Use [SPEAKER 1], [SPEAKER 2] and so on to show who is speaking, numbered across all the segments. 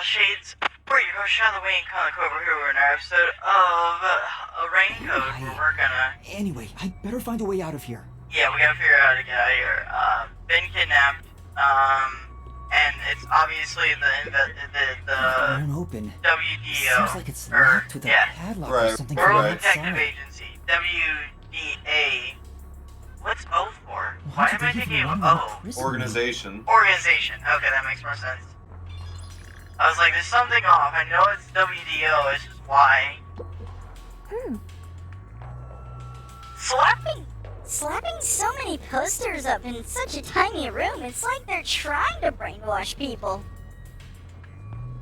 [SPEAKER 1] Shades, we're your host, Sean the Wayne Comic over here. We're in our episode of Raincoat, where we're gonna...
[SPEAKER 2] Anyway, I better find a way out of here.
[SPEAKER 1] Yeah, we gotta figure out how to get out of here. Been kidnapped, and it's obviously the
[SPEAKER 2] Won't open.
[SPEAKER 1] WDO.
[SPEAKER 2] Seems like it's locked with a padlock or something from
[SPEAKER 1] World
[SPEAKER 2] the
[SPEAKER 1] Detective
[SPEAKER 2] outside.
[SPEAKER 1] Agency, WDA. What's O for?
[SPEAKER 2] Why
[SPEAKER 1] Why
[SPEAKER 2] did
[SPEAKER 1] am I
[SPEAKER 2] they
[SPEAKER 1] thinking
[SPEAKER 2] even
[SPEAKER 1] of
[SPEAKER 2] name it
[SPEAKER 1] O?
[SPEAKER 2] prison?
[SPEAKER 3] Organization.
[SPEAKER 1] Organization. Okay, that makes more sense. I was like, there's something off. I know it's WDO, it's just why.
[SPEAKER 4] Slapping so many posters up in such a tiny room, it's like they're trying to brainwash people.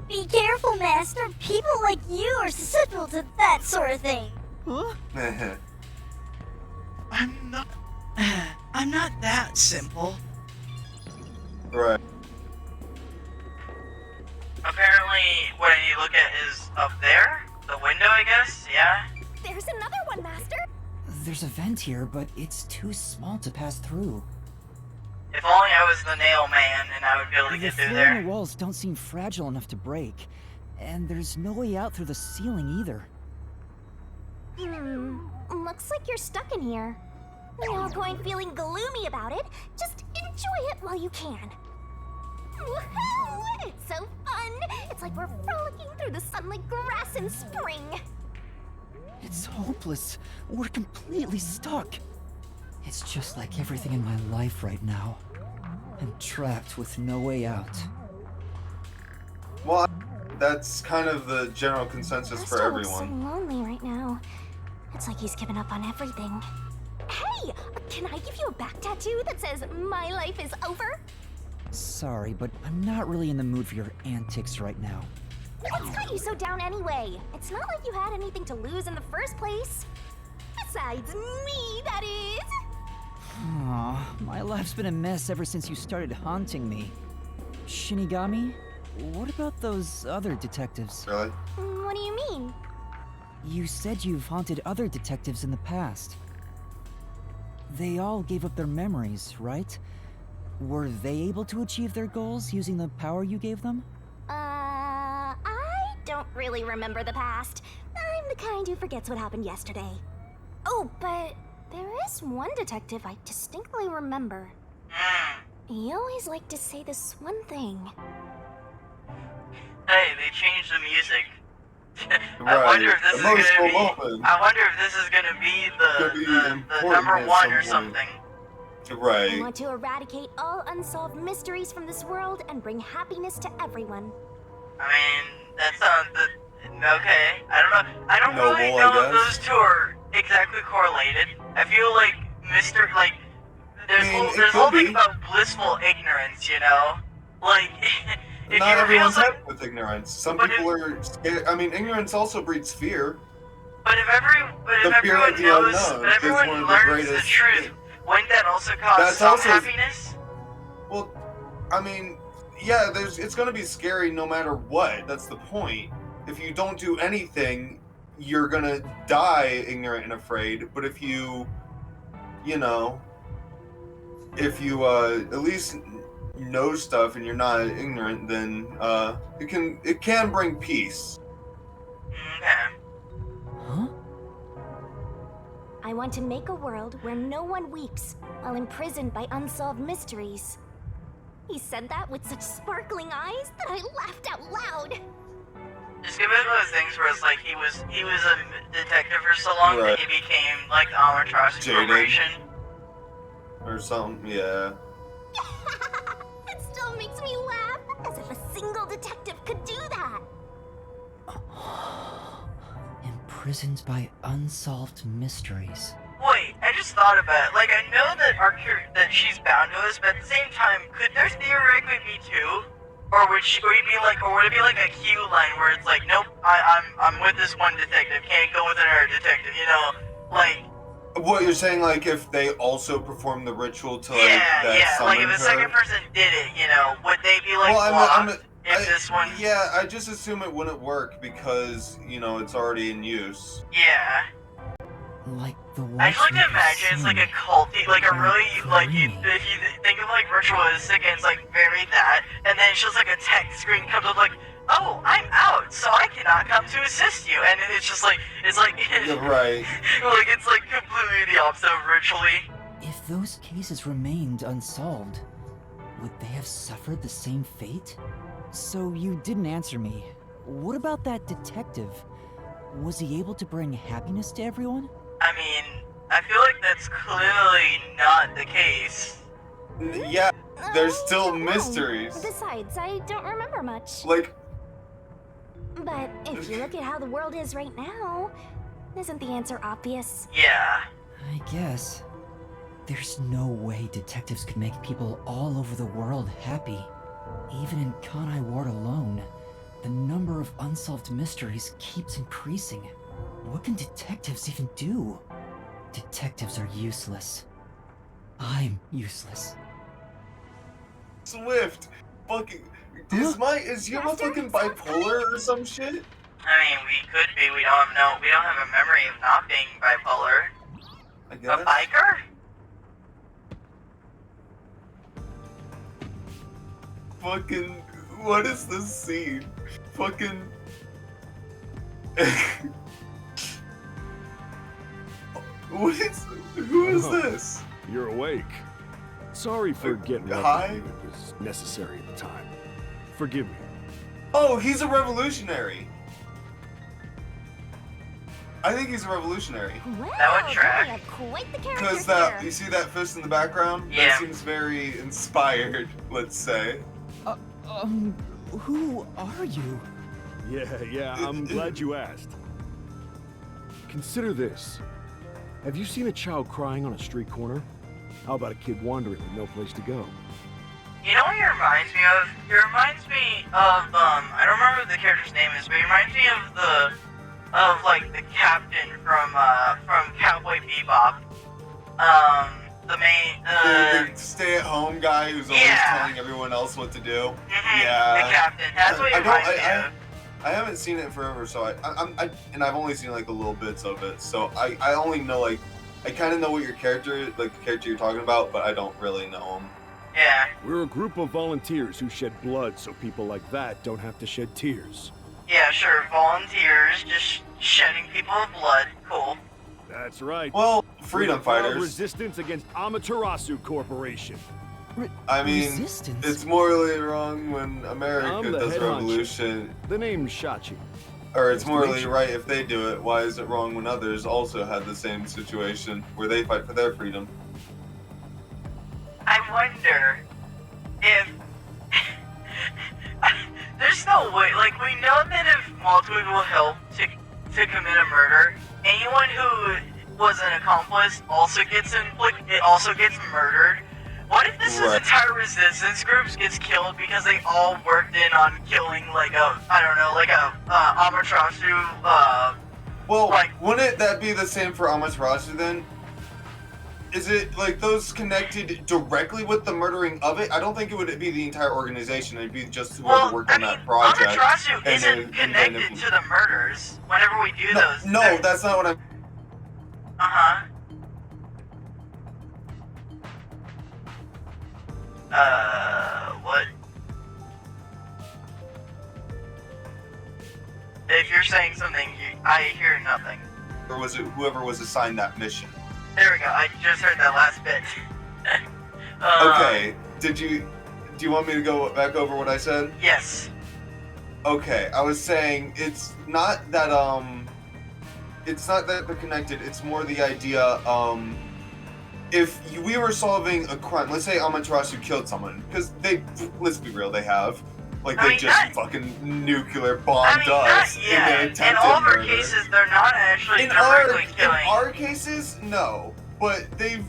[SPEAKER 4] Be careful, Master. People like you are susceptible to that sort of thing.
[SPEAKER 5] Huh? I'm not that simple.
[SPEAKER 3] Right.
[SPEAKER 1] Apparently, what I need to look at is up there. The window, I guess? Yeah?
[SPEAKER 4] There's another one, Master.
[SPEAKER 2] There's a vent here, but it's too small to pass through.
[SPEAKER 1] If only I was the nail man and I would be able to
[SPEAKER 2] The
[SPEAKER 1] get through
[SPEAKER 2] floor and
[SPEAKER 1] there.
[SPEAKER 2] the walls don't seem fragile enough to break. And there's no way out through the ceiling either.
[SPEAKER 4] Looks like you're stuck in here. No point feeling gloomy about it. Just enjoy it while you can. Woohoo! It's so fun! It's like we're frolicking through the sun like grass in spring.
[SPEAKER 2] It's hopeless. We're completely stuck. It's just like everything in my life right now. I'm trapped with no way out.
[SPEAKER 3] Well, that's kind of the general consensus for
[SPEAKER 4] Master looks so
[SPEAKER 3] everyone.
[SPEAKER 4] lonely right now. It's like he's given up on everything. Hey! Can I give you a back tattoo that says, "My life is over"?
[SPEAKER 2] Sorry, but I'm not really in the mood for your antics right now.
[SPEAKER 4] What's got you so down anyway? It's not like you had anything to lose in the first place. Besides me, that is.
[SPEAKER 2] Aw, my life's been a mess ever since you started haunting me. Shinigami, what about those other detectives?
[SPEAKER 3] Really?
[SPEAKER 4] What do you mean?
[SPEAKER 2] You said you've haunted other detectives in the past. They all gave up their memories, right? Were they able to achieve their goals using the power you gave them?
[SPEAKER 4] I don't really remember the past. I'm the kind who forgets what happened yesterday. Oh, but there is one detective I distinctly remember. He always liked to say this one thing.
[SPEAKER 1] Hey, they changed the music. I
[SPEAKER 3] Right.
[SPEAKER 1] wonder if this is
[SPEAKER 3] Emotional
[SPEAKER 1] gonna be.
[SPEAKER 3] moment.
[SPEAKER 1] I wonder if this is gonna be
[SPEAKER 3] Could be
[SPEAKER 1] the
[SPEAKER 3] important
[SPEAKER 1] number
[SPEAKER 3] at
[SPEAKER 1] one
[SPEAKER 3] some
[SPEAKER 1] or
[SPEAKER 3] point.
[SPEAKER 1] something.
[SPEAKER 4] I
[SPEAKER 3] Right.
[SPEAKER 4] want to eradicate all unsolved mysteries from this world and bring happiness to everyone.
[SPEAKER 1] I mean, that sounds okay. I don't know. I don't
[SPEAKER 3] Noble,
[SPEAKER 1] really
[SPEAKER 3] I
[SPEAKER 1] know if
[SPEAKER 3] guess.
[SPEAKER 1] those two are exactly correlated. I feel like there's
[SPEAKER 3] I mean, it
[SPEAKER 1] there's
[SPEAKER 3] could
[SPEAKER 1] whole thing
[SPEAKER 3] be.
[SPEAKER 1] about blissful ignorance, you know? Like, if
[SPEAKER 3] Not
[SPEAKER 1] you
[SPEAKER 3] everyone's
[SPEAKER 1] feel like,
[SPEAKER 3] happy with ignorance. Some
[SPEAKER 1] But
[SPEAKER 3] people are scared. I mean, ignorance also breeds fear.
[SPEAKER 1] but if
[SPEAKER 3] The fear
[SPEAKER 1] everyone
[SPEAKER 3] of the
[SPEAKER 1] knows,
[SPEAKER 3] unknown
[SPEAKER 1] but
[SPEAKER 3] is
[SPEAKER 1] everyone
[SPEAKER 3] one of the
[SPEAKER 1] learns the
[SPEAKER 3] greatest
[SPEAKER 1] truth,
[SPEAKER 3] things.
[SPEAKER 1] wouldn't that also cause
[SPEAKER 3] That's
[SPEAKER 1] some
[SPEAKER 3] also-
[SPEAKER 1] happiness?
[SPEAKER 3] Well, I mean, yeah, it's gonna be scary no matter what. That's the point. If you don't do anything, you're gonna die ignorant and afraid. But if you at least know stuff and you're not ignorant, then it can bring peace.
[SPEAKER 1] Okay.
[SPEAKER 2] Huh?
[SPEAKER 4] I want to make a world where no one weeps while imprisoned by unsolved mysteries. He said that with such sparkling eyes that I laughed out loud.
[SPEAKER 1] It's gonna be one of those things where it's like he was a detective for so long that
[SPEAKER 3] Right.
[SPEAKER 1] he became like the Albatross
[SPEAKER 3] Jaded.
[SPEAKER 1] Corporation.
[SPEAKER 3] Or something, yeah.
[SPEAKER 4] It still makes me laugh, as if a single detective could do that.
[SPEAKER 2] Imprisoned by unsolved mysteries.
[SPEAKER 1] Wait, I just thought about it. Like, I know that that she's bound to us, but at the same time, could there theoretically be two? Or would it be like a cue line where it's like, nope, I'm with this one detective, can't go with another detective, you know? Like,
[SPEAKER 3] What you're saying, like if they also perform the ritual to like
[SPEAKER 1] yeah,
[SPEAKER 3] that
[SPEAKER 1] yeah, like if
[SPEAKER 3] summon
[SPEAKER 1] a second
[SPEAKER 3] her?
[SPEAKER 1] person did it, you know, would they be like
[SPEAKER 3] Well,
[SPEAKER 1] blocked if this one?
[SPEAKER 3] Yeah, I just assume it wouldn't work because it's already in use.
[SPEAKER 1] Yeah.
[SPEAKER 2] Like the
[SPEAKER 1] I just like to
[SPEAKER 2] watchmaker's
[SPEAKER 1] imagine it's like a
[SPEAKER 2] sin.
[SPEAKER 1] culty, like a really, like,
[SPEAKER 2] Creamy.
[SPEAKER 1] if you think of like ritualistic and it's like very that, and then it's just like a text screen comes up like, oh,
[SPEAKER 3] Right.
[SPEAKER 1] Like, it's like completely the opposite of ritually.
[SPEAKER 2] If those cases remained unsolved, would they have suffered the same fate? So you didn't answer me. What about that detective? Was he able to bring happiness to everyone?
[SPEAKER 1] I mean, I feel like that's clearly not the case.
[SPEAKER 3] Yeah, there's
[SPEAKER 4] I
[SPEAKER 3] still
[SPEAKER 4] don't know.
[SPEAKER 3] mysteries.
[SPEAKER 4] Besides, I don't remember much.
[SPEAKER 3] Like,
[SPEAKER 4] But if you look at how the world is right now, isn't the answer obvious?
[SPEAKER 1] Yeah.
[SPEAKER 2] I guess. There's no way detectives could make people all over the world happy. Even in Kanai Ward alone, the number of unsolved mysteries keeps increasing. What can detectives even do? Detectives are useless. I'm useless.
[SPEAKER 3] Swift, fucking, is Yuma
[SPEAKER 4] Master,
[SPEAKER 3] fucking
[SPEAKER 4] someone's
[SPEAKER 3] bipolar or some shit?
[SPEAKER 1] I mean, we could be. We don't have a memory of not being bipolar.
[SPEAKER 3] I
[SPEAKER 1] A
[SPEAKER 3] guess.
[SPEAKER 1] biker?
[SPEAKER 3] Fucking, what is this scene? Fucking. Who is
[SPEAKER 6] Oh.
[SPEAKER 3] this?
[SPEAKER 6] You're awake. Sorry for getting up
[SPEAKER 3] hi?
[SPEAKER 6] with you. It was necessary at the time. Forgive me.
[SPEAKER 3] Oh, he's a revolutionary. I think he's a revolutionary.
[SPEAKER 4] Well,
[SPEAKER 1] That would track.
[SPEAKER 4] we have quite the characters
[SPEAKER 3] Because that,
[SPEAKER 4] here.
[SPEAKER 3] you see that fist in the background?
[SPEAKER 1] Yeah.
[SPEAKER 3] That seems very inspired, let's say.
[SPEAKER 2] Who are you?
[SPEAKER 6] Yeah, I'm glad you asked. Consider this. Have you seen a child crying on a street corner? How about a kid wandering with no place to go?
[SPEAKER 1] You know what he reminds me of? He reminds me of, I don't remember what the character's name is, but he reminds me of the captain from Cowboy Bebop. The main,
[SPEAKER 3] The stay-at-home guy who's always
[SPEAKER 1] Yeah.
[SPEAKER 3] telling everyone else what to do.
[SPEAKER 1] mhm,
[SPEAKER 3] Yeah.
[SPEAKER 1] the captain. That's what he reminds me of.
[SPEAKER 3] I haven't seen it in forever, so and I've only seen like the little bits of it, so I only know like I kind of know what your character, like the character you're talking about, but I don't really know him.
[SPEAKER 1] Yeah.
[SPEAKER 6] We're a group of volunteers who shed blood so people like that don't have to shed tears.
[SPEAKER 1] Yeah, sure. Volunteers, just shedding people with blood. Cool.
[SPEAKER 6] That's right.
[SPEAKER 3] Well,
[SPEAKER 6] We're
[SPEAKER 3] freedom
[SPEAKER 6] the proud
[SPEAKER 3] fighters.
[SPEAKER 6] Resistance against Amaterasu Corporation.
[SPEAKER 3] I mean,
[SPEAKER 2] Resistance?
[SPEAKER 3] it's morally wrong when
[SPEAKER 6] I'm
[SPEAKER 3] America
[SPEAKER 6] the
[SPEAKER 3] does
[SPEAKER 6] head
[SPEAKER 3] revolution,
[SPEAKER 6] The name's Shachi.
[SPEAKER 3] or it's
[SPEAKER 6] Nice to
[SPEAKER 3] morally
[SPEAKER 6] meet you.
[SPEAKER 3] right if they do it. Why is it wrong when others also had the same situation where they fight for their freedom?
[SPEAKER 1] I wonder if there's no way. Like, we know that if multiple people help to commit a murder, anyone who was an accomplice also gets murdered. What if this
[SPEAKER 3] Right.
[SPEAKER 1] entire resistance group gets killed because they all worked in on killing like a Amaterasu?
[SPEAKER 3] Well,
[SPEAKER 1] Like-
[SPEAKER 3] wouldn't that be the same for Amaterasu then? Is it like those connected directly with the murdering of it? I don't think it would be the entire organization. It'd be just whoever
[SPEAKER 1] Well,
[SPEAKER 3] worked
[SPEAKER 1] I
[SPEAKER 3] on
[SPEAKER 1] mean,
[SPEAKER 3] that project.
[SPEAKER 1] Amaterasu
[SPEAKER 3] and
[SPEAKER 1] isn't
[SPEAKER 3] then-
[SPEAKER 1] connected to the murders. Whenever we do those,
[SPEAKER 3] No, that's not what I'm.
[SPEAKER 1] Uh-huh. What? If you're saying something, I hear nothing.
[SPEAKER 3] Or was it whoever was assigned that mission?
[SPEAKER 1] There we go, I just heard that last bit.
[SPEAKER 3] Okay. Do you want me to go back over what I said?
[SPEAKER 1] Yes.
[SPEAKER 3] Okay, I was saying it's not that they're connected. It's more the idea if we were solving a crime, let's say Amaterasu killed someone, because let's be real, they have. Like,
[SPEAKER 1] I
[SPEAKER 3] they
[SPEAKER 1] mean,
[SPEAKER 3] just
[SPEAKER 1] not-
[SPEAKER 3] fucking nuclear bombed
[SPEAKER 1] not
[SPEAKER 3] us in
[SPEAKER 1] yet.
[SPEAKER 3] an
[SPEAKER 1] In
[SPEAKER 3] attempted
[SPEAKER 1] all of our
[SPEAKER 3] murder.
[SPEAKER 1] cases, they're not actually
[SPEAKER 3] In
[SPEAKER 1] directly killing.
[SPEAKER 3] our cases, no. But they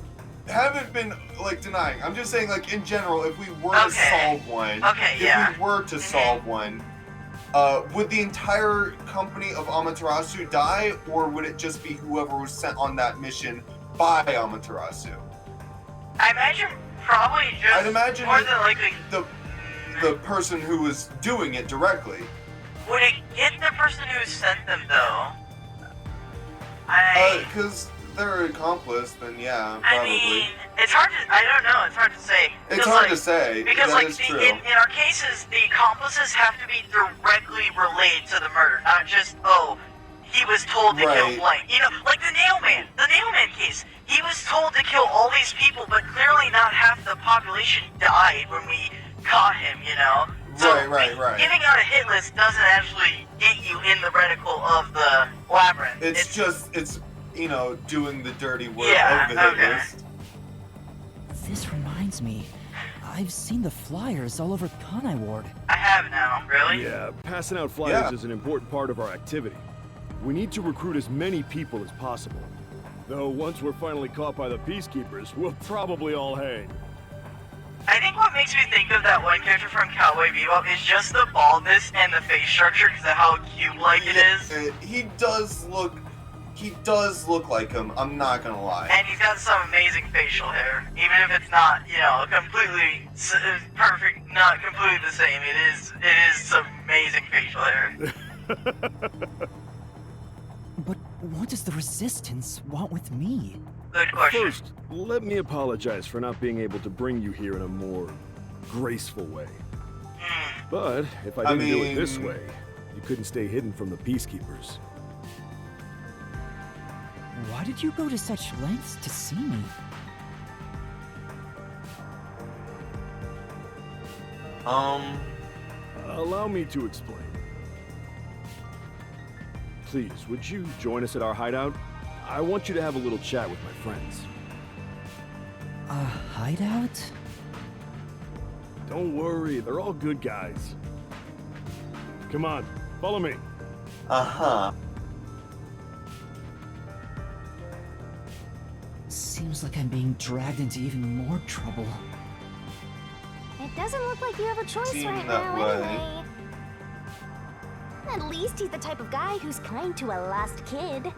[SPEAKER 3] haven't been, like, denying. I'm just saying, like, in general, if we were to
[SPEAKER 1] Okay.
[SPEAKER 3] solve one,
[SPEAKER 1] Okay,
[SPEAKER 3] if
[SPEAKER 1] yeah.
[SPEAKER 3] we were to solve one, would the entire company of Amaterasu die, or would it just be whoever was sent on that mission by Amaterasu?
[SPEAKER 1] I imagine probably just
[SPEAKER 3] I'd imagine
[SPEAKER 1] more
[SPEAKER 3] it-
[SPEAKER 1] than likely.
[SPEAKER 3] The person who was doing it directly.
[SPEAKER 1] Would it get the person who sent them though?
[SPEAKER 3] Because they're an accomplice, then yeah,
[SPEAKER 1] I
[SPEAKER 3] probably.
[SPEAKER 1] mean, it's hard to. I don't know. It's hard to say.
[SPEAKER 3] It's
[SPEAKER 1] Because,
[SPEAKER 3] hard
[SPEAKER 1] like,
[SPEAKER 3] to say.
[SPEAKER 1] Because
[SPEAKER 3] that
[SPEAKER 1] like
[SPEAKER 3] is
[SPEAKER 1] the,
[SPEAKER 3] true.
[SPEAKER 1] in our cases, the accomplices have to be directly related to the murder, not just he was told to kill
[SPEAKER 3] Right.
[SPEAKER 1] blank. You know, like the Nailman case. He was told to kill all these people, but clearly not half the population died when we caught him, you know? So
[SPEAKER 3] Right.
[SPEAKER 1] giving out a hit list doesn't actually get you in the reticle of the labyrinth.
[SPEAKER 3] It's you know, doing the dirty work
[SPEAKER 1] Yeah,
[SPEAKER 3] of the hit
[SPEAKER 1] okay.
[SPEAKER 3] list.
[SPEAKER 2] This reminds me. I've seen the flyers all over Kanai Ward.
[SPEAKER 1] I have now, really?
[SPEAKER 6] Yeah, passing out flyers
[SPEAKER 3] Yeah.
[SPEAKER 6] is an important part of our activity. We need to recruit as many people as possible. Though once we're finally caught by the Peacekeepers, we'll probably all hang.
[SPEAKER 1] I think what makes me think of that one character from Cowboy Bebop is just the baldness and the face structure because of how cube-like it is.
[SPEAKER 3] He does look like him. I'm not gonna lie.
[SPEAKER 1] And he's got some amazing facial hair. Even if it's not, you know, completely perfect, not completely the same, it is some amazing facial hair.
[SPEAKER 2] But what does the Resistance want with me?
[SPEAKER 1] Good question.
[SPEAKER 6] First, let me apologize for not being able to bring you here in a more graceful way. But if I didn't do it this way, you couldn't stay hidden from the Peacekeepers.
[SPEAKER 2] Why did you go to such lengths to see me?
[SPEAKER 6] Allow me to explain. Please, would you join us at our hideout? I want you to have a little chat with my friends.
[SPEAKER 2] A hideout?
[SPEAKER 6] Don't worry, they're all good guys. Come on, follow me.
[SPEAKER 3] Uh-huh.
[SPEAKER 2] Seems like I'm being dragged into even more trouble.
[SPEAKER 4] It doesn't look like you have a choice
[SPEAKER 3] Seem
[SPEAKER 4] right
[SPEAKER 3] that
[SPEAKER 4] now,
[SPEAKER 3] way.
[SPEAKER 4] anyway. At least he's the type of guy who's kind to a lost kid.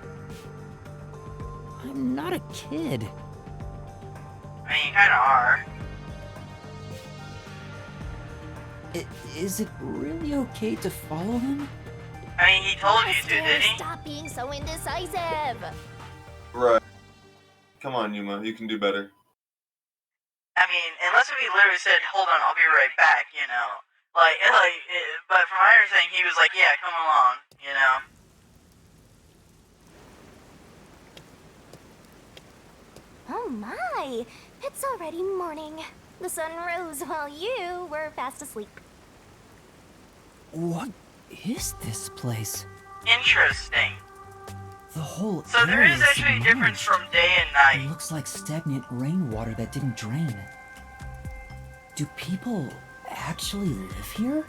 [SPEAKER 2] I'm not a kid.
[SPEAKER 1] I mean, you kinda are.
[SPEAKER 2] Is it really okay to follow him?
[SPEAKER 1] I mean, he told you to,
[SPEAKER 4] Esther,
[SPEAKER 1] didn't he?
[SPEAKER 4] stop being so indecisive.
[SPEAKER 3] Right. Come on, Yuma. You can do better.
[SPEAKER 1] I mean, unless if he literally said, hold on, I'll be right back, you know. But from my understanding, he was like, yeah, come along, you know.
[SPEAKER 4] Oh my! It's already morning. The sun rose while you were fast asleep.
[SPEAKER 2] What is this place?
[SPEAKER 1] Interesting.
[SPEAKER 2] The whole
[SPEAKER 1] So there
[SPEAKER 2] area
[SPEAKER 1] is actually a difference
[SPEAKER 2] submerged.
[SPEAKER 1] from day and
[SPEAKER 2] It
[SPEAKER 1] night.
[SPEAKER 2] looks like stagnant rainwater that didn't drain. Do people actually live here?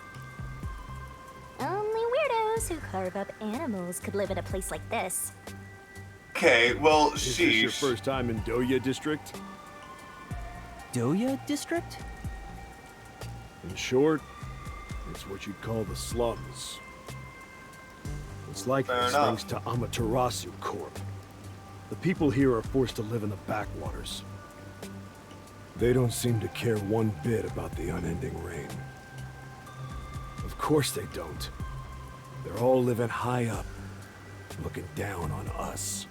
[SPEAKER 4] Only weirdos who carve up animals could live in a place like this.
[SPEAKER 3] Okay, well,
[SPEAKER 6] Is this your
[SPEAKER 3] sheesh.
[SPEAKER 6] first time in Doya District?
[SPEAKER 2] Doya District?
[SPEAKER 6] In short, it's what you'd call the slums. It's like
[SPEAKER 3] Fair
[SPEAKER 6] this
[SPEAKER 3] enough.
[SPEAKER 6] thanks to Amaterasu Corp. The people here are forced to live in the backwaters. They don't seem to care one bit about the unending rain. Of course they don't. They're all living high up, looking down on us.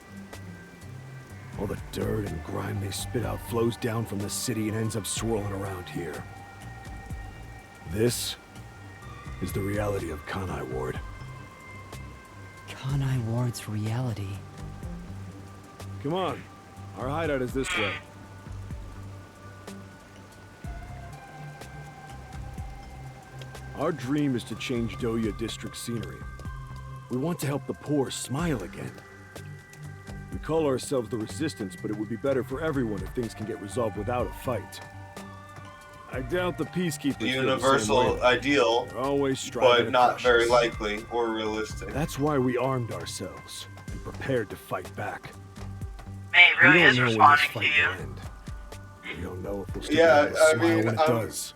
[SPEAKER 6] All the dirt and grime they spit out flows down from the city and ends up swirling around here. This is the reality of Kanai Ward.
[SPEAKER 2] Kanai Ward's reality.
[SPEAKER 6] Come on, our hideout is this way. Our dream is to change Doya District scenery. We want to help the poor smile again. We call ourselves the Resistance, but it would be better for everyone if things can get resolved without a fight. I doubt the Peacekeepers
[SPEAKER 3] The
[SPEAKER 6] feel the same
[SPEAKER 3] universal
[SPEAKER 6] way.
[SPEAKER 3] ideal,
[SPEAKER 6] They're always striving
[SPEAKER 3] but
[SPEAKER 6] to
[SPEAKER 3] not
[SPEAKER 6] crush
[SPEAKER 3] very
[SPEAKER 6] us.
[SPEAKER 3] likely or realistic.
[SPEAKER 6] That's why we armed ourselves and prepared to fight back.
[SPEAKER 1] Man, he really
[SPEAKER 6] we don't
[SPEAKER 1] is
[SPEAKER 6] know when this
[SPEAKER 1] responding to
[SPEAKER 6] fight
[SPEAKER 1] you.
[SPEAKER 6] will end. We don't know if we'll still
[SPEAKER 3] Yeah,
[SPEAKER 6] be able to
[SPEAKER 3] I
[SPEAKER 6] smile
[SPEAKER 3] mean,
[SPEAKER 6] when it does.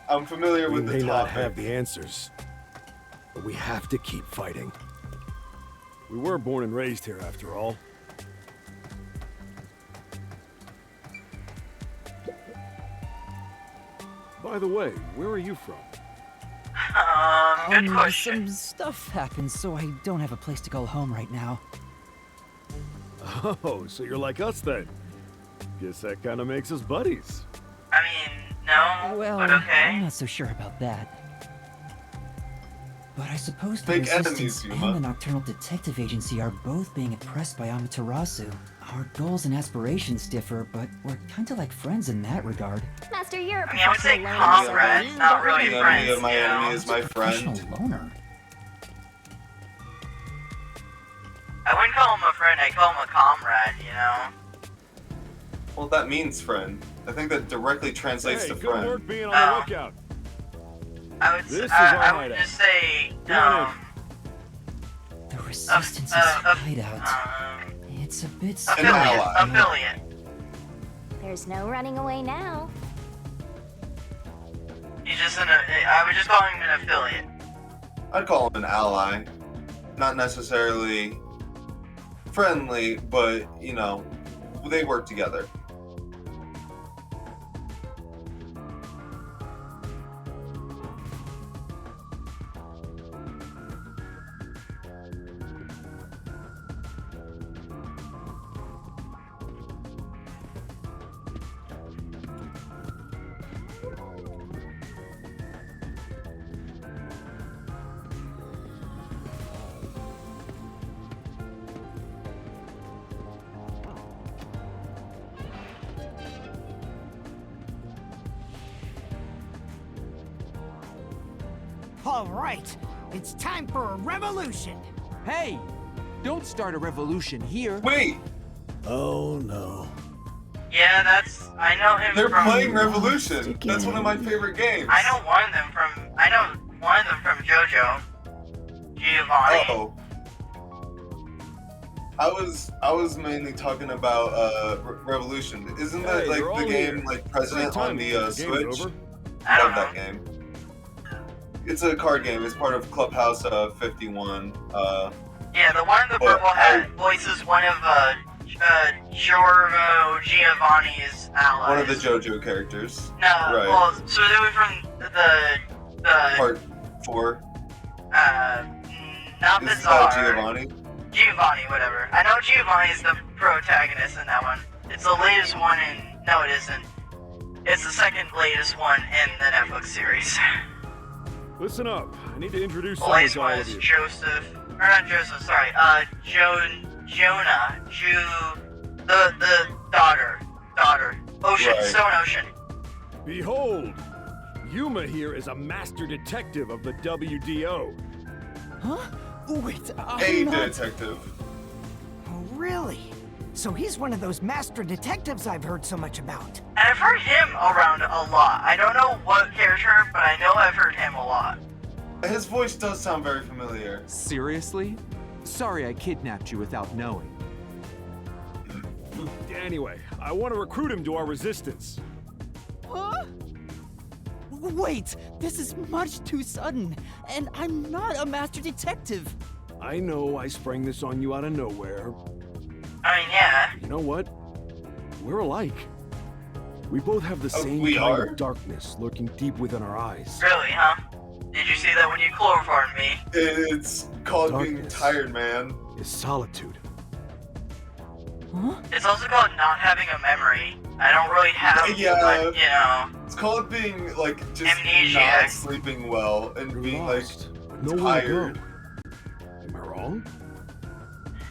[SPEAKER 3] I'm familiar
[SPEAKER 6] We
[SPEAKER 3] with
[SPEAKER 6] may
[SPEAKER 3] the
[SPEAKER 6] not
[SPEAKER 3] topic.
[SPEAKER 6] have the answers, but we have to keep fighting. We were born and raised here, after all. By the way, where are you from?
[SPEAKER 1] Good question.
[SPEAKER 2] Some stuff happened, so I don't have a place to go home right now.
[SPEAKER 6] Oh, so you're like us then. Guess that kind of makes us buddies.
[SPEAKER 1] I mean, no,
[SPEAKER 2] Well,
[SPEAKER 1] but
[SPEAKER 2] I'm
[SPEAKER 1] okay.
[SPEAKER 2] not so sure about that. But I suppose the
[SPEAKER 3] Make enemies,
[SPEAKER 2] Resistance
[SPEAKER 3] Yuma.
[SPEAKER 2] and the Nocturnal Detective Agency are both being oppressed by Amaterasu. Our goals and aspirations differ, but we're kinda like friends in that regard.
[SPEAKER 4] Master, you're a
[SPEAKER 1] I mean, I would say
[SPEAKER 4] professional loner, so
[SPEAKER 1] comrades,
[SPEAKER 4] you
[SPEAKER 1] not
[SPEAKER 4] don't
[SPEAKER 1] really
[SPEAKER 3] The
[SPEAKER 4] need
[SPEAKER 1] friends.
[SPEAKER 3] enemy of my
[SPEAKER 1] you know?
[SPEAKER 3] enemy is my
[SPEAKER 2] Professional
[SPEAKER 3] friend.
[SPEAKER 2] loner.
[SPEAKER 1] I wouldn't call him a friend, I'd call him a comrade, you know?
[SPEAKER 3] Well, that means friend. I think that directly translates
[SPEAKER 6] Hey,
[SPEAKER 3] to
[SPEAKER 6] good
[SPEAKER 3] friend.
[SPEAKER 6] work being on
[SPEAKER 1] Oh.
[SPEAKER 6] the lookout. This is
[SPEAKER 1] I
[SPEAKER 6] our
[SPEAKER 1] would
[SPEAKER 6] hideout.
[SPEAKER 1] just say,
[SPEAKER 6] Come on
[SPEAKER 2] The Resistance's hideout. It's a bit
[SPEAKER 3] An
[SPEAKER 1] affiliate,
[SPEAKER 3] ally.
[SPEAKER 1] affiliate.
[SPEAKER 4] There's no running away now.
[SPEAKER 1] I would just call him an affiliate.
[SPEAKER 3] I'd call him an ally. Not necessarily friendly, but, you know, they work together.
[SPEAKER 7] All right, it's time for a revolution.
[SPEAKER 8] Hey, don't start a revolution here.
[SPEAKER 3] Wait!
[SPEAKER 6] Oh no.
[SPEAKER 1] Yeah, I know him
[SPEAKER 3] They're
[SPEAKER 1] from...
[SPEAKER 3] playing Revolution! That's one of my favorite games.
[SPEAKER 1] I know one of them from JoJo. Giovanni.
[SPEAKER 3] Oh. I was mainly talking about Revolution. Isn't that
[SPEAKER 6] Hey,
[SPEAKER 3] like
[SPEAKER 6] you're
[SPEAKER 3] the
[SPEAKER 6] all
[SPEAKER 3] game
[SPEAKER 6] here.
[SPEAKER 3] like President
[SPEAKER 6] Great
[SPEAKER 3] on
[SPEAKER 6] time.
[SPEAKER 3] the
[SPEAKER 6] Game's
[SPEAKER 3] Switch?
[SPEAKER 6] over.
[SPEAKER 1] I don't
[SPEAKER 3] Love that
[SPEAKER 1] know.
[SPEAKER 3] game. It's a card game. It's part of Clubhouse 51.
[SPEAKER 1] Yeah, the one in the
[SPEAKER 3] But
[SPEAKER 1] purple hat voices one of Giorgio Giovanni's allies.
[SPEAKER 3] One of the JoJo characters.
[SPEAKER 1] No,
[SPEAKER 3] Right.
[SPEAKER 1] well, so they were from the
[SPEAKER 3] Part 4.
[SPEAKER 1] not
[SPEAKER 3] Is
[SPEAKER 1] Bizarre.
[SPEAKER 3] Giovanni?
[SPEAKER 1] Giovanni, whatever. I know Giovanni is the protagonist in that one. It's the latest one in... No, it isn't. It's the second latest one in the Netflix series.
[SPEAKER 6] Listen up. I need to introduce
[SPEAKER 1] The
[SPEAKER 6] someone
[SPEAKER 1] latest
[SPEAKER 6] to
[SPEAKER 1] one
[SPEAKER 6] all of
[SPEAKER 1] is
[SPEAKER 6] you.
[SPEAKER 1] Joseph... Or not Joseph, sorry. Jonah. The daughter. Ocean.
[SPEAKER 3] Right.
[SPEAKER 1] Stone Ocean.
[SPEAKER 6] Behold! Yuma here is a master detective of the WDO.
[SPEAKER 7] Huh? Wait,
[SPEAKER 3] A detective.
[SPEAKER 7] Oh, really? So he's one of those master detectives I've heard so much about.
[SPEAKER 1] And I've heard him around a lot. I don't know what character, but I know I've heard him a lot.
[SPEAKER 3] His voice does sound very familiar.
[SPEAKER 8] Seriously? Sorry I kidnapped you without knowing.
[SPEAKER 6] Anyway, I want to recruit him to our resistance.
[SPEAKER 2] Huh? Wait, this is much too sudden, and I'm not a master detective.
[SPEAKER 6] I know I sprang this on you out of nowhere.
[SPEAKER 1] I mean, yeah.
[SPEAKER 6] You know what? We're alike. We both have the
[SPEAKER 3] Oh,
[SPEAKER 6] same
[SPEAKER 3] we
[SPEAKER 6] kind
[SPEAKER 3] are?
[SPEAKER 6] of darkness lurking deep within our eyes.
[SPEAKER 1] Really, huh? Did you see that when you chloroformed me?
[SPEAKER 3] It's called being
[SPEAKER 6] Darkness.
[SPEAKER 3] tired, man.
[SPEAKER 6] Is solitude.
[SPEAKER 2] Huh?
[SPEAKER 1] It's also called not having a memory. I don't really have,
[SPEAKER 3] Yeah.
[SPEAKER 1] but, you know.
[SPEAKER 3] It's called being like just
[SPEAKER 1] Amnesiac.
[SPEAKER 3] not sleeping well and
[SPEAKER 6] You're
[SPEAKER 3] being
[SPEAKER 6] lost, with nowhere to
[SPEAKER 3] tired.
[SPEAKER 6] go. Am I wrong?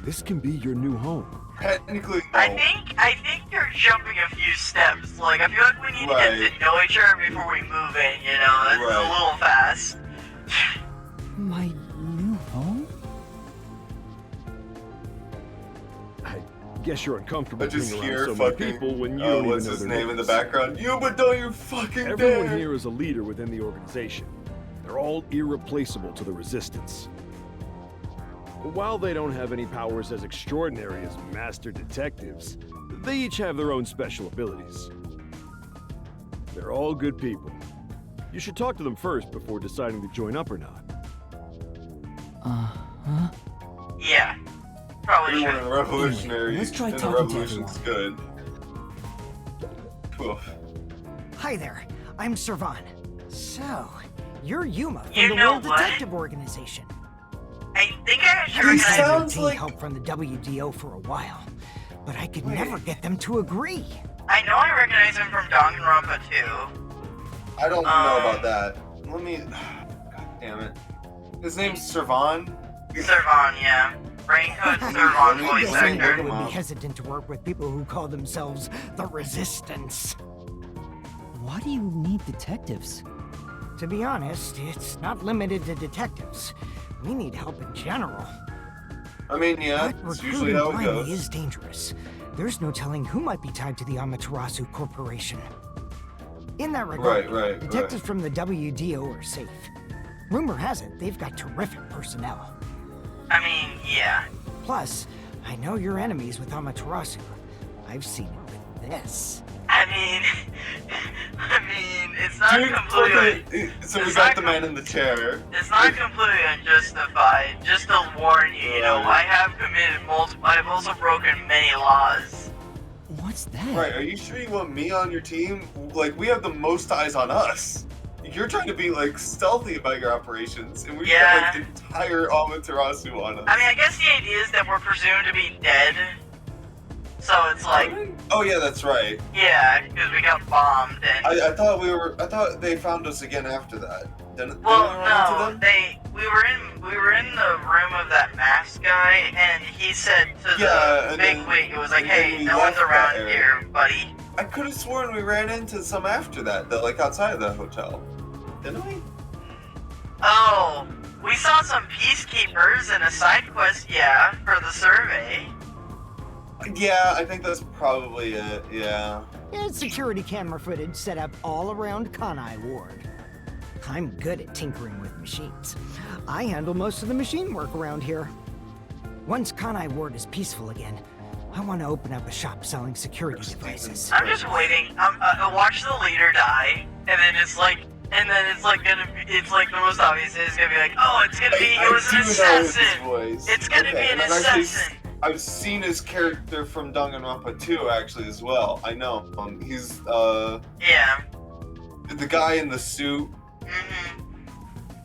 [SPEAKER 6] This can be your new home.
[SPEAKER 3] Technically, no.
[SPEAKER 1] I think you're jumping a few steps. Like, I feel like we need to get
[SPEAKER 3] Right.
[SPEAKER 1] to know each other before we move in, you know? That's a
[SPEAKER 3] Right.
[SPEAKER 1] little fast.
[SPEAKER 2] My new home?
[SPEAKER 6] I guess you're uncomfortable
[SPEAKER 3] I just
[SPEAKER 6] being
[SPEAKER 3] hear
[SPEAKER 6] around so many
[SPEAKER 3] fucking.
[SPEAKER 6] people when you don't even
[SPEAKER 3] what's
[SPEAKER 6] know
[SPEAKER 3] his
[SPEAKER 6] their
[SPEAKER 3] name in the
[SPEAKER 6] names.
[SPEAKER 3] background? You, but don't you fucking
[SPEAKER 6] Everyone
[SPEAKER 3] dare!
[SPEAKER 6] here is a leader within the organization. They're all irreplaceable to the Resistance. But while they don't have any powers as extraordinary as master detectives, they each have their own special abilities. They're all good people. You should talk to them first before deciding to join up or not.
[SPEAKER 2] Huh?
[SPEAKER 1] Yeah. Probably
[SPEAKER 3] Everyone
[SPEAKER 1] should.
[SPEAKER 3] in the Revolutionary
[SPEAKER 2] Anyway, let's try
[SPEAKER 3] in the
[SPEAKER 2] talking to
[SPEAKER 3] Revolution's good. Oof.
[SPEAKER 7] Hi there, I'm Servan. So, you're Yuma from
[SPEAKER 1] You
[SPEAKER 7] the
[SPEAKER 1] know
[SPEAKER 7] World
[SPEAKER 1] what?
[SPEAKER 7] Detective Organization.
[SPEAKER 1] I think I actually
[SPEAKER 3] He
[SPEAKER 1] recognize
[SPEAKER 3] sounds
[SPEAKER 7] I've obtained
[SPEAKER 3] like-
[SPEAKER 7] help from the WDO for a while, but I could
[SPEAKER 3] Wait.
[SPEAKER 7] never get them to agree.
[SPEAKER 1] I know I recognize him from Danganronpa too.
[SPEAKER 3] I don't know about that. Let me. God damn it. His name's Servan.
[SPEAKER 1] Servan, yeah. Raincode Servan voice
[SPEAKER 3] Let me
[SPEAKER 7] I
[SPEAKER 3] look
[SPEAKER 1] actor.
[SPEAKER 3] him
[SPEAKER 7] would
[SPEAKER 3] up.
[SPEAKER 7] be hesitant to work with people who call themselves the Resistance.
[SPEAKER 2] Why do you need detectives?
[SPEAKER 7] To be honest, it's not limited to detectives. We need help in general.
[SPEAKER 3] I mean, yeah,
[SPEAKER 7] But
[SPEAKER 3] it's usually
[SPEAKER 7] recruiting
[SPEAKER 3] how it
[SPEAKER 7] blindly
[SPEAKER 3] goes.
[SPEAKER 7] is dangerous. There's no telling who might be tied to the Amaterasu Corporation. In that regard,
[SPEAKER 3] Right.
[SPEAKER 7] detectives from the WDO are safe. Rumor has it they've got terrific personnel.
[SPEAKER 1] I mean, yeah.
[SPEAKER 7] Plus, I know your enemies with Amaterasu. I've seen it with this.
[SPEAKER 1] I mean, it's not completely.
[SPEAKER 3] Dude, so we
[SPEAKER 1] it's
[SPEAKER 3] got
[SPEAKER 1] not
[SPEAKER 3] the man in the chair.
[SPEAKER 1] It's not completely unjustified. Just to warn you, you know, I have committed multiple. I've also broken many laws.
[SPEAKER 2] What's that?
[SPEAKER 3] Right, are you sure you want me on your team? Like, we have the most eyes on us. You're trying to be, like, stealthy about your operations, and we've got, like, the entire Amaterasu on us.
[SPEAKER 1] I mean, I guess the idea is that we're presumed to be dead. So it's like,
[SPEAKER 3] Oh, yeah, that's right.
[SPEAKER 1] yeah, because we got bombed and.
[SPEAKER 3] I thought they found us again after that. Didn't
[SPEAKER 1] Well,
[SPEAKER 3] we run
[SPEAKER 1] no,
[SPEAKER 3] into them?
[SPEAKER 1] we were in the room of that masked guy, and he said to
[SPEAKER 3] Yeah,
[SPEAKER 1] the
[SPEAKER 3] and
[SPEAKER 1] big
[SPEAKER 3] then-
[SPEAKER 1] wig, it was like,
[SPEAKER 3] and then
[SPEAKER 1] hey,
[SPEAKER 3] we
[SPEAKER 1] no one's
[SPEAKER 3] left that
[SPEAKER 1] around
[SPEAKER 3] area.
[SPEAKER 1] here, buddy.
[SPEAKER 3] I could have sworn we ran into some after that, like, outside of the hotel. Didn't we?
[SPEAKER 1] Oh, we saw some peacekeepers and a side quest, yeah, for the survey.
[SPEAKER 3] Yeah, I think that's probably it, yeah.
[SPEAKER 7] There's security camera footage set up all around Kanai Ward. I'm good at tinkering with machines. I handle most of the machine work around here. Once Kanai Ward is peaceful again, I want to open up a shop selling security devices.
[SPEAKER 1] I'm just waiting. Watch the leader die, and then it's like gonna be, it's like the most obvious. It's gonna be like, oh, it's gonna be, it was an
[SPEAKER 3] I do know his
[SPEAKER 1] assassin.
[SPEAKER 3] voice.
[SPEAKER 1] It's gonna be an
[SPEAKER 3] and I've actually
[SPEAKER 1] assassin.
[SPEAKER 3] I've seen his character from Danganronpa 2 actually as well. I know. He's
[SPEAKER 1] Yeah.
[SPEAKER 3] the guy in the suit.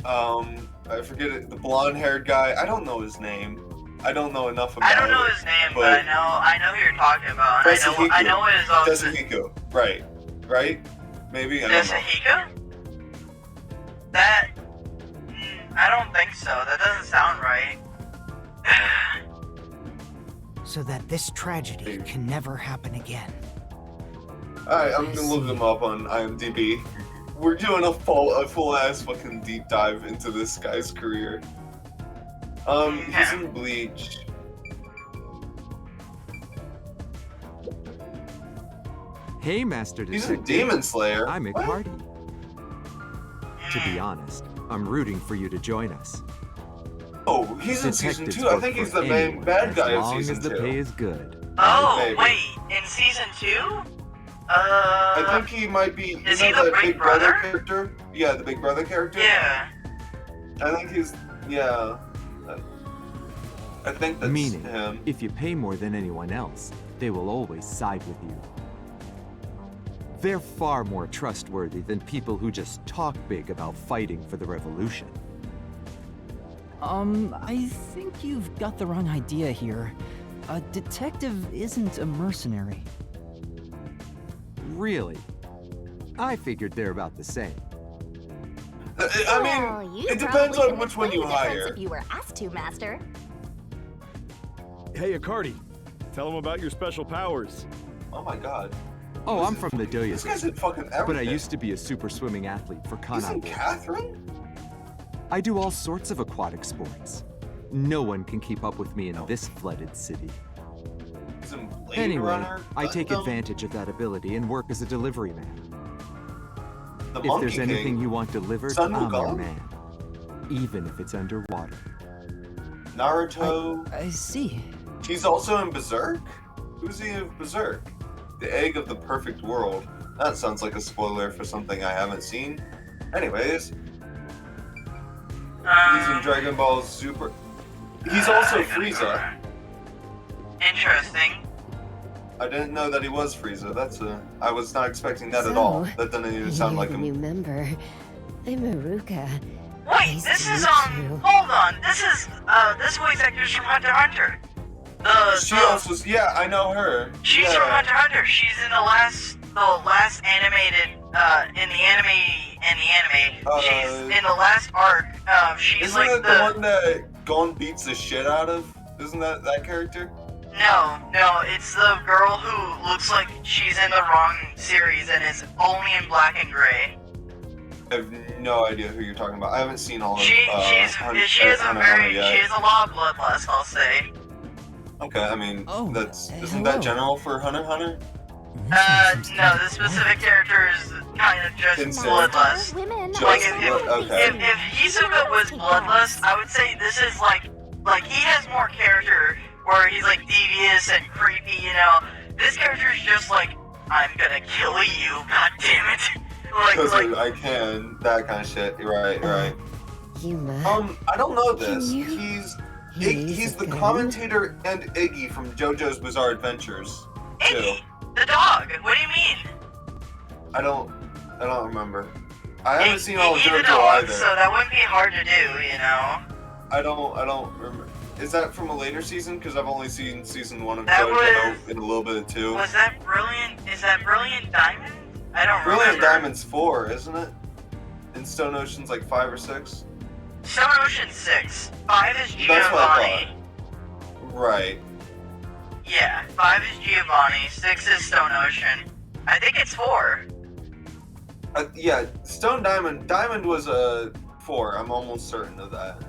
[SPEAKER 3] I forget it. The blonde-haired guy. I don't know his name. I don't know enough about
[SPEAKER 1] I don't know
[SPEAKER 3] it.
[SPEAKER 1] his name, but I know who you're talking about. And
[SPEAKER 3] Kazuhiko.
[SPEAKER 1] I know what his also.
[SPEAKER 3] Kazuhiko. Right? Maybe I don't know.
[SPEAKER 1] Yasuhiko? That. I don't think so. That doesn't sound right.
[SPEAKER 7] So that this tragedy can never happen again.
[SPEAKER 3] Alright, I'm gonna look them up on IMDb. We're doing a full ass fucking deep dive into this guy's career. He's in Bleach.
[SPEAKER 8] Hey, Master
[SPEAKER 3] He's
[SPEAKER 8] Detective.
[SPEAKER 3] in Demon Slayer.
[SPEAKER 8] I'm
[SPEAKER 3] What?
[SPEAKER 8] McCarty. To be honest, I'm rooting for you to join us.
[SPEAKER 3] Oh, he's in season
[SPEAKER 8] Detectives
[SPEAKER 3] 2. I
[SPEAKER 8] work
[SPEAKER 3] think he's
[SPEAKER 8] for
[SPEAKER 3] the main
[SPEAKER 8] anyone
[SPEAKER 3] bad guy
[SPEAKER 8] as
[SPEAKER 3] of
[SPEAKER 8] long
[SPEAKER 3] season
[SPEAKER 8] as the
[SPEAKER 3] 2.
[SPEAKER 8] pay is good.
[SPEAKER 1] Oh,
[SPEAKER 3] Maybe.
[SPEAKER 1] wait. In season 2?
[SPEAKER 3] I think he might be.
[SPEAKER 1] Is
[SPEAKER 3] you
[SPEAKER 1] he
[SPEAKER 3] know
[SPEAKER 1] the
[SPEAKER 3] that
[SPEAKER 1] Big
[SPEAKER 3] Big Brother
[SPEAKER 1] Brother?
[SPEAKER 3] character? Yeah, the Big Brother character.
[SPEAKER 1] Yeah.
[SPEAKER 3] I think he's. Yeah. I think that's
[SPEAKER 8] Meaning,
[SPEAKER 3] him.
[SPEAKER 8] if you pay more than anyone else, they will always side with you. They're far more trustworthy than people who just talk big about fighting for the revolution.
[SPEAKER 2] I think you've got the wrong idea here. A detective isn't a mercenary.
[SPEAKER 8] Really? I figured they're about the same.
[SPEAKER 3] I
[SPEAKER 4] Well,
[SPEAKER 3] mean,
[SPEAKER 4] you
[SPEAKER 3] it depends
[SPEAKER 4] probably
[SPEAKER 3] on
[SPEAKER 4] can
[SPEAKER 3] which one you
[SPEAKER 4] explain the difference
[SPEAKER 3] hire.
[SPEAKER 4] If you were asked to, Master.
[SPEAKER 6] Hey, Akardi, tell him about your special powers.
[SPEAKER 3] Oh my god.
[SPEAKER 8] Oh, I'm from the
[SPEAKER 3] This guy's
[SPEAKER 8] Doyas,
[SPEAKER 3] in fucking everything.
[SPEAKER 8] but I used to be a super swimming athlete for
[SPEAKER 3] He's in
[SPEAKER 8] Kanai.
[SPEAKER 3] Catherine?
[SPEAKER 8] I do all sorts of aquatic sports. No one can keep up with me in this flooded city.
[SPEAKER 3] He's in Blade
[SPEAKER 8] Anyway,
[SPEAKER 3] Runner?
[SPEAKER 8] I take
[SPEAKER 3] Gundam?
[SPEAKER 8] advantage of that ability and work as a delivery man.
[SPEAKER 3] The
[SPEAKER 8] If
[SPEAKER 3] Monkey
[SPEAKER 8] there's anything
[SPEAKER 3] King.
[SPEAKER 8] you want delivered,
[SPEAKER 3] Sun
[SPEAKER 8] I'm your
[SPEAKER 3] Wukong?
[SPEAKER 8] man. Even if it's underwater.
[SPEAKER 3] Naruto.
[SPEAKER 2] I see.
[SPEAKER 3] He's also in Berserk? Who's he in Berserk? The egg of the perfect world. That sounds like a spoiler for something I haven't seen. Anyways, he's in Dragon Ball Super. He's also Frieza.
[SPEAKER 1] Interesting.
[SPEAKER 3] I didn't know that he was Frieza. I was not expecting that at all.
[SPEAKER 9] So,
[SPEAKER 3] That doesn't even sound like
[SPEAKER 9] You're the
[SPEAKER 3] him.
[SPEAKER 9] new member. I'm Maruka.
[SPEAKER 1] Wait,
[SPEAKER 9] Nice
[SPEAKER 1] this
[SPEAKER 9] to
[SPEAKER 1] is
[SPEAKER 9] meet you.
[SPEAKER 1] hold on. This voice actor's from Hunter x Hunter.
[SPEAKER 3] She also, yeah, I know her.
[SPEAKER 1] She's
[SPEAKER 3] yeah.
[SPEAKER 1] from Hunter x Hunter. She's in the last animated in the anime in the anime. She's
[SPEAKER 3] Uh,
[SPEAKER 1] in the last arc. She's
[SPEAKER 3] Isn't
[SPEAKER 1] like
[SPEAKER 3] it the one that Gon beats the shit out of? Isn't that character?
[SPEAKER 1] No, it's the girl who looks like she's in the wrong series and is only in black and gray.
[SPEAKER 3] I have no idea who you're talking about. I haven't seen all of
[SPEAKER 1] She has
[SPEAKER 3] Hunter yet.
[SPEAKER 1] she has a lot of bloodlust, I'll say.
[SPEAKER 3] Okay, I mean,
[SPEAKER 2] Oh,
[SPEAKER 3] isn't that general for Hunter x Hunter?
[SPEAKER 1] No, this specific character is kind of just
[SPEAKER 3] Insane.
[SPEAKER 1] bloodlust.
[SPEAKER 4] Women
[SPEAKER 3] Just
[SPEAKER 1] Like
[SPEAKER 3] okay.
[SPEAKER 1] if Hisoka was bloodlust, I would say this is like he has more character where he's like devious and creepy, you know. This character is just like, I'm gonna kill you, god damn it.
[SPEAKER 3] Because I can, that kind of shit. You're right.
[SPEAKER 9] Yuma.
[SPEAKER 3] I don't know this.
[SPEAKER 9] Can you
[SPEAKER 3] He's the
[SPEAKER 9] gun?
[SPEAKER 3] commentator and Iggy from JoJo's Bizarre Adventures too.
[SPEAKER 1] Iggy, the dog. What do you mean?
[SPEAKER 3] I don't remember. I haven't seen all of
[SPEAKER 1] Iggy the
[SPEAKER 3] JoJo
[SPEAKER 1] dog,
[SPEAKER 3] either.
[SPEAKER 1] so that wouldn't be hard to do, you know.
[SPEAKER 3] I don't remember. Is that from a later season? Because I've only seen season 1 of
[SPEAKER 1] That
[SPEAKER 3] JoJo
[SPEAKER 1] was-
[SPEAKER 3] and a little bit of 2.
[SPEAKER 1] Was that Brilliant? Is that Brilliant Diamond? I don't
[SPEAKER 3] Brilliant
[SPEAKER 1] remember.
[SPEAKER 3] Diamond's 4, isn't it? And Stone Ocean's like 5 or 6.
[SPEAKER 1] Stone Ocean 6. 5 is
[SPEAKER 3] That's what I
[SPEAKER 1] Giovanni.
[SPEAKER 3] Right.
[SPEAKER 1] Yeah, 5 is Giovanni, 6 is Stone Ocean. I think it's 4.
[SPEAKER 3] Yeah, Stone Diamond was a 4. I'm almost certain of that.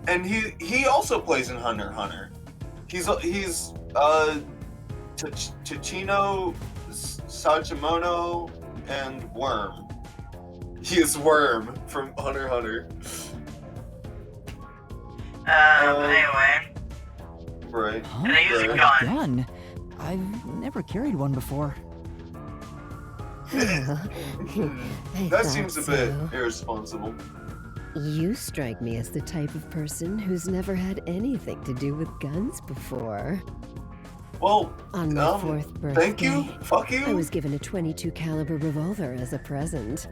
[SPEAKER 3] And he also plays in Hunter x Hunter. He's Tachino, Sachimono, and Worm. He is Worm from Hunter x Hunter.
[SPEAKER 1] Anyway.
[SPEAKER 3] Right.
[SPEAKER 2] Huh?
[SPEAKER 1] And I use a
[SPEAKER 3] Right.
[SPEAKER 1] gun.
[SPEAKER 2] Gun? I've never carried one before.
[SPEAKER 9] I
[SPEAKER 3] That
[SPEAKER 9] thought
[SPEAKER 3] seems a
[SPEAKER 9] so.
[SPEAKER 3] bit irresponsible.
[SPEAKER 9] You strike me as the type of person who's never had anything to do with guns before.
[SPEAKER 3] Well,
[SPEAKER 9] On my fourth birthday,
[SPEAKER 3] thank you. Fuck you.
[SPEAKER 9] I was given a .22 caliber revolver as a present.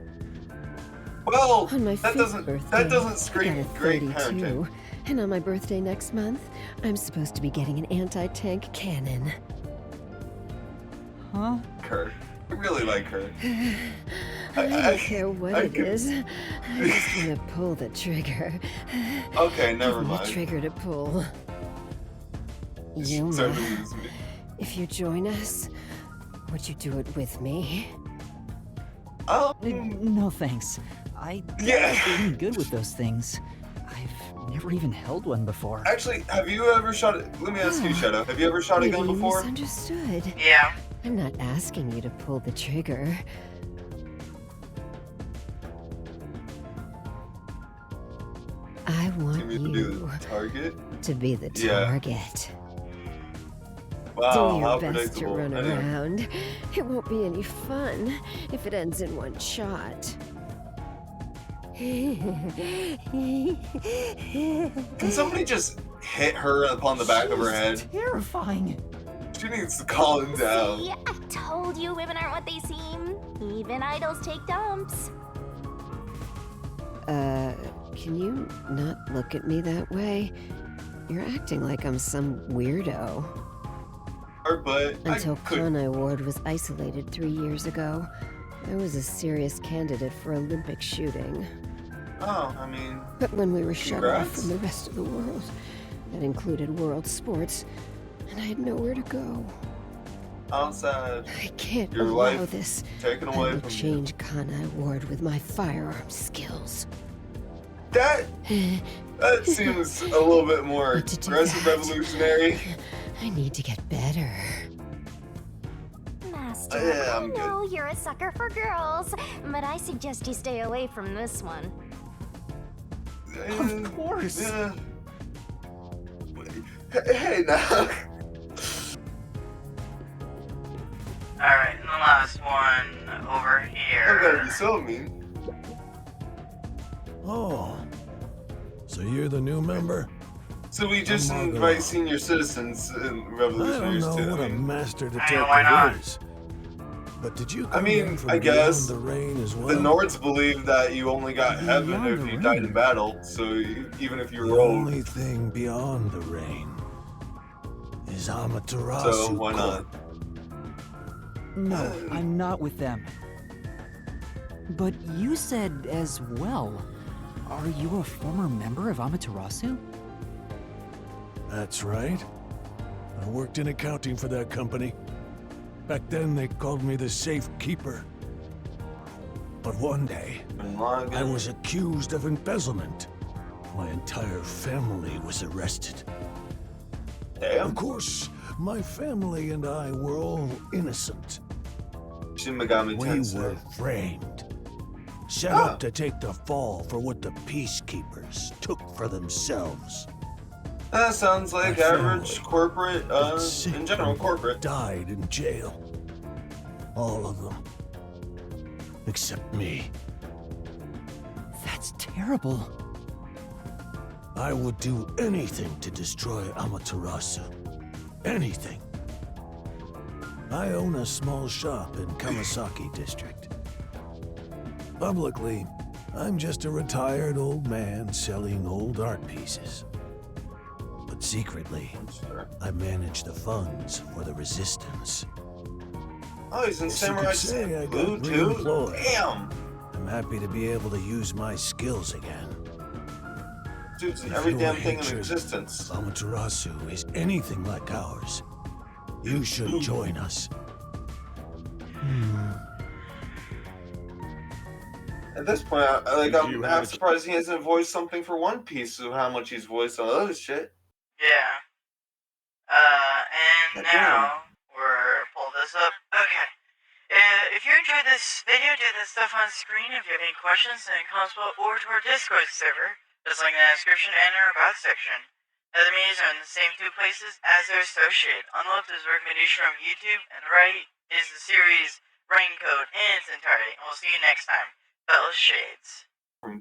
[SPEAKER 3] Well,
[SPEAKER 9] On my
[SPEAKER 3] that
[SPEAKER 9] fifth
[SPEAKER 3] doesn't
[SPEAKER 9] birthday,
[SPEAKER 3] doesn't
[SPEAKER 9] I
[SPEAKER 3] scream
[SPEAKER 9] got a
[SPEAKER 3] great
[SPEAKER 9] 32.
[SPEAKER 3] parenting.
[SPEAKER 9] And on my birthday next month, I'm supposed to be getting an anti-tank cannon.
[SPEAKER 2] Huh?
[SPEAKER 3] Kurt. I really like her.
[SPEAKER 9] I don't care what
[SPEAKER 3] I
[SPEAKER 9] it
[SPEAKER 3] could-
[SPEAKER 9] is. I just want to pull the trigger.
[SPEAKER 3] Okay, never
[SPEAKER 9] Give me a
[SPEAKER 3] mind.
[SPEAKER 9] trigger to pull.
[SPEAKER 3] Starting
[SPEAKER 9] Yuma,
[SPEAKER 3] to lose me.
[SPEAKER 9] if you join us, would you do it with me?
[SPEAKER 2] No thanks. I
[SPEAKER 3] Yeah.
[SPEAKER 2] ain't good with those things. I've never even held one before.
[SPEAKER 3] Actually, have you ever shot it? Let me ask you, Shadow. Have you ever shot a
[SPEAKER 9] Maybe
[SPEAKER 3] gun
[SPEAKER 9] you
[SPEAKER 3] before?
[SPEAKER 9] misunderstood.
[SPEAKER 1] Yeah.
[SPEAKER 9] I'm not asking you to pull the trigger. I want
[SPEAKER 3] You mean to do
[SPEAKER 9] you
[SPEAKER 3] the target?
[SPEAKER 9] to be the
[SPEAKER 3] Yeah.
[SPEAKER 9] target.
[SPEAKER 3] Wow,
[SPEAKER 9] Do
[SPEAKER 3] how
[SPEAKER 9] your best to
[SPEAKER 3] predictable.
[SPEAKER 9] run
[SPEAKER 3] Anyway.
[SPEAKER 9] around. It won't be any fun if it ends in one shot.
[SPEAKER 3] Can somebody just hit her upon the back of her head?
[SPEAKER 2] Terrifying.
[SPEAKER 3] She needs to calm down.
[SPEAKER 4] See, I told you women aren't what they seem. Even idols take dumps.
[SPEAKER 9] Can you not look at me that way? You're acting like I'm some weirdo.
[SPEAKER 3] Her butt.
[SPEAKER 9] Until
[SPEAKER 3] I could.
[SPEAKER 9] Kanai Ward was isolated 3 years ago, I was a serious candidate for Olympic shooting.
[SPEAKER 3] Oh, I mean,
[SPEAKER 9] But when we were shut off
[SPEAKER 3] Congrats.
[SPEAKER 9] from the rest of the world, that included world sports, and I had nowhere to go.
[SPEAKER 3] outside,
[SPEAKER 9] I can't
[SPEAKER 3] Your
[SPEAKER 9] allow
[SPEAKER 3] life
[SPEAKER 9] this.
[SPEAKER 3] taken
[SPEAKER 9] I
[SPEAKER 3] away
[SPEAKER 9] will
[SPEAKER 3] from you.
[SPEAKER 9] change Kanai Ward with my firearm skills.
[SPEAKER 3] That seems a little bit more
[SPEAKER 9] But to do
[SPEAKER 3] aggressive,
[SPEAKER 9] that-
[SPEAKER 3] revolutionary.
[SPEAKER 9] I need to get better.
[SPEAKER 4] Master,
[SPEAKER 3] Yeah,
[SPEAKER 4] I
[SPEAKER 3] I'm good.
[SPEAKER 4] know you're a sucker for girls, but I suggest you stay away from this one.
[SPEAKER 2] Of course.
[SPEAKER 3] Yeah. Hey, now.
[SPEAKER 1] Alright, and the last one over
[SPEAKER 3] I'm gonna be
[SPEAKER 1] here.
[SPEAKER 3] so mean.
[SPEAKER 6] Oh. So you're the new member?
[SPEAKER 3] So we just
[SPEAKER 6] I'm not
[SPEAKER 3] invite
[SPEAKER 6] gonna-
[SPEAKER 3] senior citizens and
[SPEAKER 6] I don't
[SPEAKER 3] revolutionaries
[SPEAKER 6] know
[SPEAKER 3] to.
[SPEAKER 6] what
[SPEAKER 3] I
[SPEAKER 6] a
[SPEAKER 3] mean,
[SPEAKER 6] master
[SPEAKER 1] why not?
[SPEAKER 6] detective is. But did you
[SPEAKER 3] I
[SPEAKER 6] come
[SPEAKER 3] mean,
[SPEAKER 6] in from
[SPEAKER 3] I guess
[SPEAKER 6] beyond the rain as well?
[SPEAKER 3] the Nords believe that you only got heaven
[SPEAKER 2] Beyond
[SPEAKER 3] if
[SPEAKER 2] the
[SPEAKER 3] you died in
[SPEAKER 2] rain.
[SPEAKER 3] battle. So even if you
[SPEAKER 6] The
[SPEAKER 3] were old,
[SPEAKER 6] only thing beyond the rain is Amaterasu.
[SPEAKER 3] so why not?
[SPEAKER 2] No, I'm not with them. But you said as well. Are you a former member of Amaterasu?
[SPEAKER 6] That's right. I worked in accounting for that company. Back then, they called me the Safe Keeper. But one day, I was accused of embezzlement. My entire family was arrested.
[SPEAKER 3] Damn.
[SPEAKER 6] Of course, my family and I were all innocent.
[SPEAKER 3] Shin Megami
[SPEAKER 6] We
[SPEAKER 3] Tensei.
[SPEAKER 6] were framed. Set
[SPEAKER 3] Ah.
[SPEAKER 6] up to take the fall for what the Peacekeepers took for themselves.
[SPEAKER 3] That sounds like
[SPEAKER 6] My
[SPEAKER 3] average
[SPEAKER 6] family
[SPEAKER 3] corporate,
[SPEAKER 6] got sick
[SPEAKER 3] in general,
[SPEAKER 6] and
[SPEAKER 3] corporate.
[SPEAKER 6] died in jail. All of them. Except me.
[SPEAKER 2] That's terrible.
[SPEAKER 6] I would do anything to destroy Amaterasu. Anything. I own a small shop in Kamasaki District. Publicly, I'm just a retired old man selling old art pieces. But secretly, I manage the funds for the Resistance.
[SPEAKER 3] Oh, he's in
[SPEAKER 6] Guess you
[SPEAKER 3] Samurai
[SPEAKER 6] could say I
[SPEAKER 3] Blue
[SPEAKER 6] got
[SPEAKER 3] too?
[SPEAKER 6] reemployed.
[SPEAKER 3] Damn!
[SPEAKER 6] I'm happy to be able to use my skills again.
[SPEAKER 3] Dude's in
[SPEAKER 6] If
[SPEAKER 3] every
[SPEAKER 6] your
[SPEAKER 3] damn thing in
[SPEAKER 6] hatred
[SPEAKER 3] existence.
[SPEAKER 6] of Amaterasu is anything like ours, you should join us.
[SPEAKER 3] At this point, I'm half surprised he hasn't voiced something for One Piece of how much he's voiced on other shit.
[SPEAKER 1] Yeah. And
[SPEAKER 3] Damn.
[SPEAKER 1] now we're pull this up. Okay. If you enjoyed this video, do the stuff on screen. If you have any questions, then comments below or to our Discord server. There's a link in the description and our about section. Other medias are in the same two places as they're associated. On the left is a recommendation from YouTube, and the right is the series Raincoat in its entirety. And we'll see you next time. Fellas Shades.
[SPEAKER 3] From